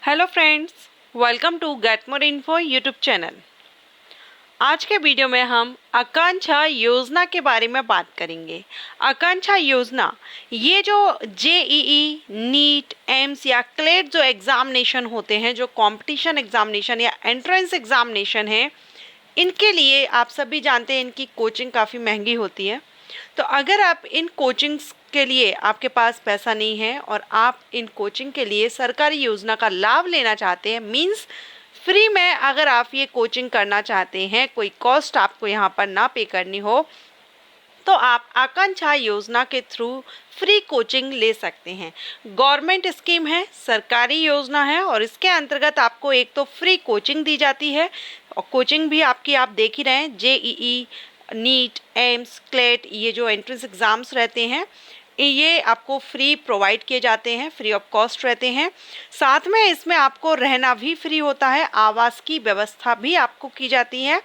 Hello friends, welcome to get more info YouTube channel. आज के video में हम आकांक्षा योजना के बारे में बात करेंगे। आकांक्षा योजना ये जो जेईई, नीट, एम्स या क्लेट जो एग्जामिनेशन होते हैं, जो कंपटीशन एग्जामिनेशन या एंट्रेंस एग्जामिनेशन है, इनके लिए आप सभी जानते हैं इनकी कोचिंग काफ़ी महंगी होती है। तो अगर आप इन कोचिंग्स के लिए आपके पास पैसा नहीं है और आप इन कोचिंग के लिए सरकारी योजना का लाभ लेना चाहते हैं, मींस फ्री में अगर आप ये कोचिंग करना चाहते हैं, कोई कॉस्ट आपको यहाँ पर ना पे करनी हो, तो आप आकांक्षा योजना के थ्रू फ्री कोचिंग ले सकते हैं। गवर्नमेंट स्कीम है, सरकारी योजना है और इसके अंतर्गत आपको एक तो फ्री कोचिंग दी जाती है और कोचिंग भी आपकी आप देख ही रहे हैं, जेईई, नीट, एम्स, क्लेट, ये जो एंट्रेंस एग्ज़ाम्स रहते हैं ये आपको फ्री प्रोवाइड किए जाते हैं, फ्री ऑफ कॉस्ट रहते हैं। साथ में इसमें आपको रहना भी फ्री होता है, आवास की व्यवस्था भी आपको की जाती है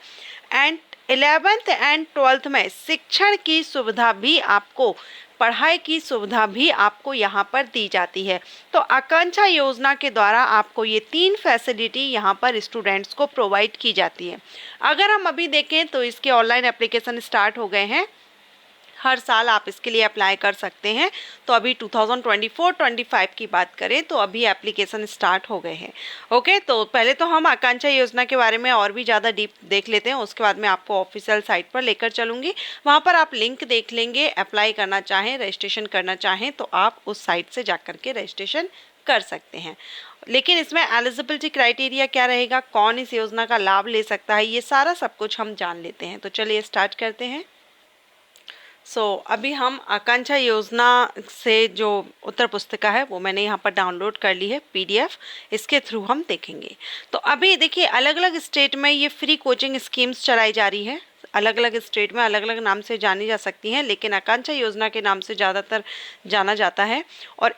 एंड 11th एंड 12th में शिक्षण की सुविधा भी आपको, पढ़ाई की सुविधा भी आपको यहाँ पर दी जाती है। तो आकांक्षा योजना के द्वारा आपको ये 3 फैसिलिटी यहाँ पर स्टूडेंट्स को प्रोवाइड की जाती है। अगर हम अभी देखें तो इसके ऑनलाइन एप्लीकेशन स्टार्ट हो गए हैं, हर साल आप इसके लिए अप्लाई कर सकते हैं। तो अभी 2024-25 की बात करें तो अभी एप्लीकेशन स्टार्ट हो गए हैं। ओके, तो पहले तो हम आकांक्षा योजना के बारे में और भी ज़्यादा डीप देख लेते हैं, उसके बाद मैं आपको ऑफिशियल साइट पर लेकर चलूँगी। वहाँ पर आप लिंक देख लेंगे, अप्लाई करना चाहें, रजिस्ट्रेशन करना चाहें तो आप उस साइट से जा कर के रजिस्ट्रेशन कर सकते हैं। लेकिन इसमें एलिजिबिलिटी क्राइटेरिया क्या रहेगा, कौन इस योजना का लाभ ले सकता है, ये सारा सब कुछ हम जान लेते हैं। तो चलिए स्टार्ट करते हैं। अभी हम आकांक्षा योजना से जो उत्तर पुस्तिका है वो मैंने यहाँ पर डाउनलोड कर ली है, पीडीएफ, इसके थ्रू हम देखेंगे। तो अभी देखिए अलग अलग स्टेट में ये फ्री कोचिंग स्कीम्स चलाई जा रही है, अलग अलग स्टेट में अलग अलग नाम से जानी जा सकती हैं, लेकिन आकांक्षा योजना के नाम से ज़्यादातर जाना जाता है। और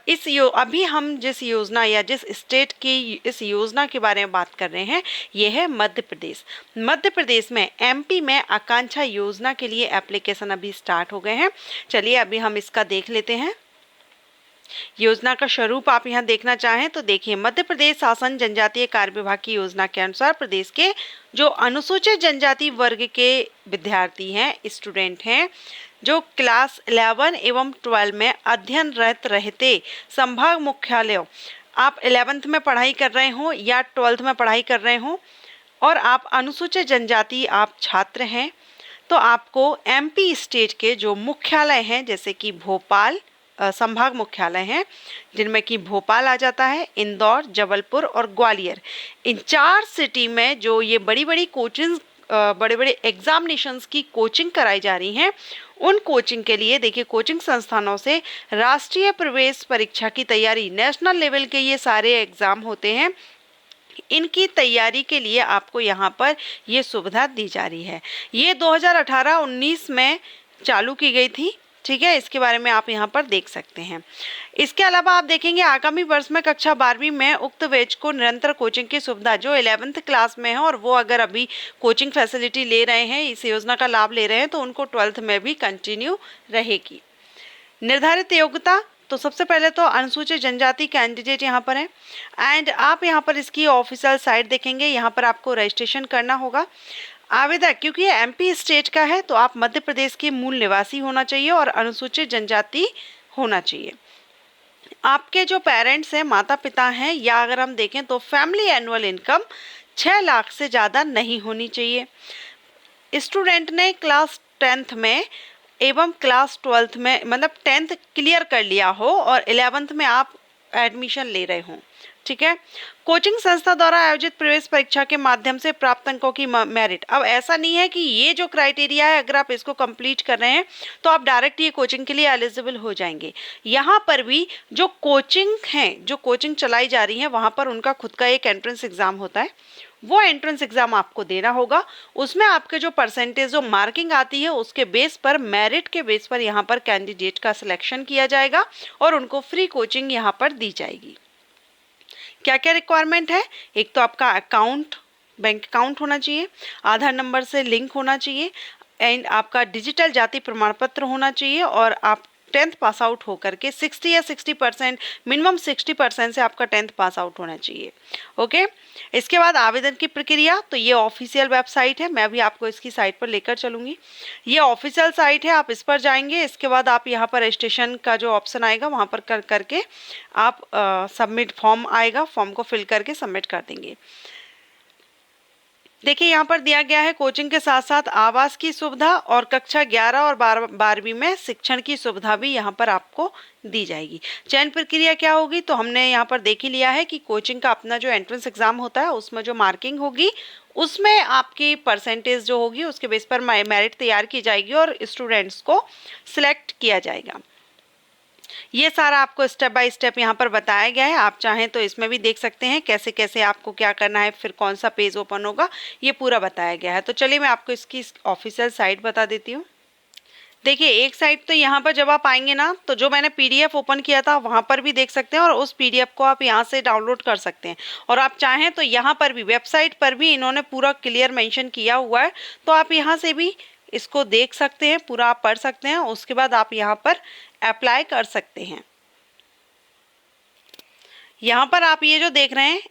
अभी हम जिस योजना या जिस स्टेट की इस योजना के बारे में बात कर रहे हैं ये है मध्य प्रदेश। मध्य प्रदेश में एमपी में आकांक्षा योजना के लिए एप्लीकेशन अभी स्टार्ट हो गए हैं। चलिए अभी हम इसका देख लेते हैं। योजना का स्वरूप आप यहाँ देखना चाहें तो देखिए, मध्य प्रदेश शासन जनजातीय कार्य विभाग की योजना के अनुसार प्रदेश के जो अनुसूचित जनजाति वर्ग के विद्यार्थी हैं, स्टूडेंट हैं, जो क्लास 11 एवं 12 में अध्ययनरत रहते संभाग मुख्यालयों, आप 11th में पढ़ाई कर रहे हो या 12th में पढ़ाई कर रहे हो और आप अनुसूचित जनजाति आप छात्र हैं, तो आपको एमपी स्टेट के जो मुख्यालय हैं, जैसे कि भोपाल, संभाग मुख्यालय हैं जिनमें कि भोपाल आ जाता है, इंदौर, जबलपुर और ग्वालियर, इन 4 सिटी में जो ये बड़ी बड़ी कोचिंग, बड़े बड़े एग्जामिनेशंस की कोचिंग कराई जा रही हैं, उन कोचिंग के लिए देखिए कोचिंग संस्थानों से राष्ट्रीय प्रवेश परीक्षा की तैयारी, नेशनल लेवल के ये सारे एग्ज़ाम होते हैं, इनकी तैयारी के लिए आपको यहाँ पर ये सुविधा दी जा रही है। ये 2018-19 में चालू की गई थी, ठीक है, इसके बारे में आप यहाँ पर देख सकते हैं। इसके अलावा आप देखेंगे आगामी वर्ष में कक्षा 12वीं में उक्त बैच को निरंतर कोचिंग की सुविधा, जो 11th क्लास में है और वो अगर अभी कोचिंग फैसिलिटी ले रहे हैं, इस योजना का लाभ ले रहे हैं, तो उनको 12th में भी कंटिन्यू रहेगी। निर्धारित योग्यता, तो सबसे पहले तो अनुसूचित जनजाति कैंडिडेट यहाँ पर है एंड आप यहाँ पर इसकी ऑफिशियल साइट देखेंगे, यहाँ पर आपको रजिस्ट्रेशन करना होगा। आवेदक, क्योंकि ये एमपी स्टेट का है तो आप मध्य प्रदेश के मूल निवासी होना चाहिए और अनुसूचित जनजाति होना चाहिए। आपके जो पेरेंट्स हैं, माता पिता हैं, या अगर हम देखें तो फैमिली एनुअल इनकम 6 लाख से ज़्यादा नहीं होनी चाहिए। स्टूडेंट ने क्लास 10th में एवं क्लास 12th में, मतलब 10th क्लियर कर लिया हो और 11th में आप एडमिशन ले रहे हो, ठीक है। कोचिंग संस्था द्वारा आयोजित प्रवेश परीक्षा के माध्यम से प्राप्त अंकों की मेरिट, अब ऐसा नहीं है कि ये जो क्राइटेरिया है अगर आप इसको कंप्लीट कर रहे हैं तो आप डायरेक्ट ये कोचिंग के लिए एलिजिबल हो जाएंगे। यहाँ पर भी जो कोचिंग हैं, जो कोचिंग चलाई जा रही है, वहाँ पर उनका खुद का एक एंट्रेंस एग्जाम होता है, वो एंट्रेंस एग्जाम आपको देना होगा। उसमें आपके जो परसेंटेज, जो मार्किंग आती है, उसके बेस पर, मेरिट के बेस पर यहाँ पर कैंडिडेट का सिलेक्शन किया जाएगा और उनको फ्री कोचिंग यहाँ पर दी जाएगी। क्या क्या रिक्वायरमेंट है, एक तो आपका अकाउंट, बैंक अकाउंट होना चाहिए, आधार नंबर से लिंक होना चाहिए एंड आपका डिजिटल जाति प्रमाण पत्र होना चाहिए और आप 10th पास आउट होकर के 60 या 60%, मिनिमम 60% से आपका 10th पास आउट होना चाहिए। ओके, इसके बाद आवेदन की प्रक्रिया, तो ये ऑफिशियल वेबसाइट है, मैं अभी आपको इसकी साइट पर लेकर चलूँगी। ये ऑफिशियल साइट है, आप इस पर जाएंगे। इसके बाद आप यहाँ पर रजिस्ट्रेशन का जो ऑप्शन आएगा वहाँ पर करके आप सबमिट फॉर्म आएगा, फॉर्म को फिल करके सबमिट कर देंगे। देखिए यहाँ पर दिया गया है कोचिंग के साथ साथ आवास की सुविधा और कक्षा 11 और 12वीं में शिक्षण की सुविधा भी यहाँ पर आपको दी जाएगी। चयन प्रक्रिया क्या होगी, तो हमने यहाँ पर देख ही लिया है कि कोचिंग का अपना जो एंट्रेंस एग्जाम होता है उसमें जो मार्किंग होगी उसमें आपकी परसेंटेज जो होगी उसके बेस पर मेरिट तैयार की जाएगी और स्टूडेंट्स को सिलेक्ट किया जाएगा। ये सारा आपको स्टेप बाय स्टेप यहाँ पर बताया गया है। आप चाहें तो इसमें भी देख सकते हैं कैसे कैसे आपको क्या करना है, फिर कौन सा पेज ओपन होगा, ये पूरा बताया गया है। तो चलिए मैं आपको इसकी ऑफिशियल साइट बता देती हूँ। देखिए एक साइट तो यहाँ पर जब आप आएंगे ना, तो जो मैंने पीडीएफ ओपन किया था वहाँ पर भी देख सकते हैं और उस पीडीएफ को आप यहाँ से डाउनलोड कर सकते हैं। और आप चाहें तो यहाँ पर भी वेबसाइट पर भी इन्होंने पूरा क्लियर मेंशन किया हुआ है, तो आप यहाँ से भी इसको देख सकते हैं, पूरा आप पढ़ सकते हैं। उसके बाद आप यहाँ पर अप्लाई कर सकते हैं। यहाँ पर आप ये जो देख रहे हैं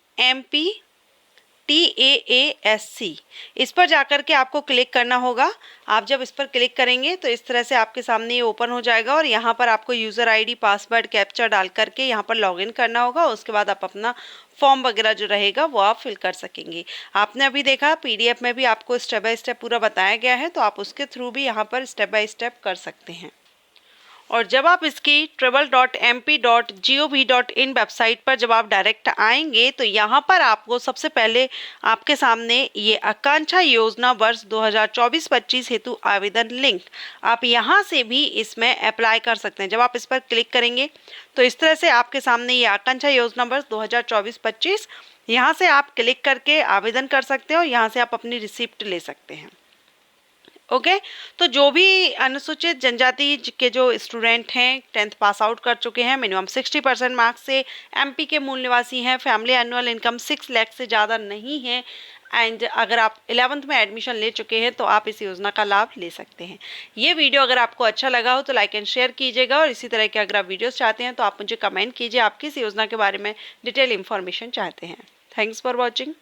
MPTAASC, इस पर जाकर के आपको क्लिक करना होगा। आप जब इस पर क्लिक करेंगे तो इस तरह से आपके सामने ये ओपन हो जाएगा और यहाँ पर आपको यूज़र आईडी, पासवर्ड, कैप्चा डाल करके यहाँ पर लॉगिन करना होगा। उसके बाद आप अपना फॉर्म वगैरह जो रहेगा वो आप फिल कर सकेंगे। आपने अभी देखा पीडीएफ में भी आपको स्टेप बाय स्टेप पूरा बताया गया है, तो आप उसके थ्रू भी यहाँ पर स्टेप बाय स्टेप कर सकते हैं। और जब आप इसकी travel.mp.gov.in वेबसाइट पर जब आप डायरेक्ट आएंगे तो यहाँ पर आपको सबसे पहले आपके सामने ये आकांक्षा योजना वर्ष 2024-25 हेतु आवेदन लिंक, आप यहाँ से भी इसमें अप्लाई कर सकते हैं। जब आप इस पर क्लिक करेंगे तो इस तरह से आपके सामने ये आकांक्षा योजना वर्ष 2024-25, यहाँ से आप क्लिक करके आवेदन कर सकते हैं और यहाँ से आप अपनी रिसिप्ट ले सकते हैं। ओके, तो जो भी अनुसूचित जनजाति के जो स्टूडेंट हैं 10th पास आउट कर चुके हैं, मिनिमम 60% मार्क्स से, एमपी के मूल निवासी हैं, फैमिली एनुअल इनकम 6 लाख से ज़्यादा नहीं है, एंड अगर आप 11th में एडमिशन ले चुके हैं तो आप इस योजना का लाभ ले सकते हैं। ये वीडियो अगर आपको अच्छा लगा हो तो लाइक एंड शेयर कीजिएगा और इसी तरह के अगर आप वीडियोस चाहते हैं तो आप मुझे कमेंट कीजिए, आप किस योजना के बारे में डिटेल इन्फॉर्मेशन चाहते हैं। Thanks for watching.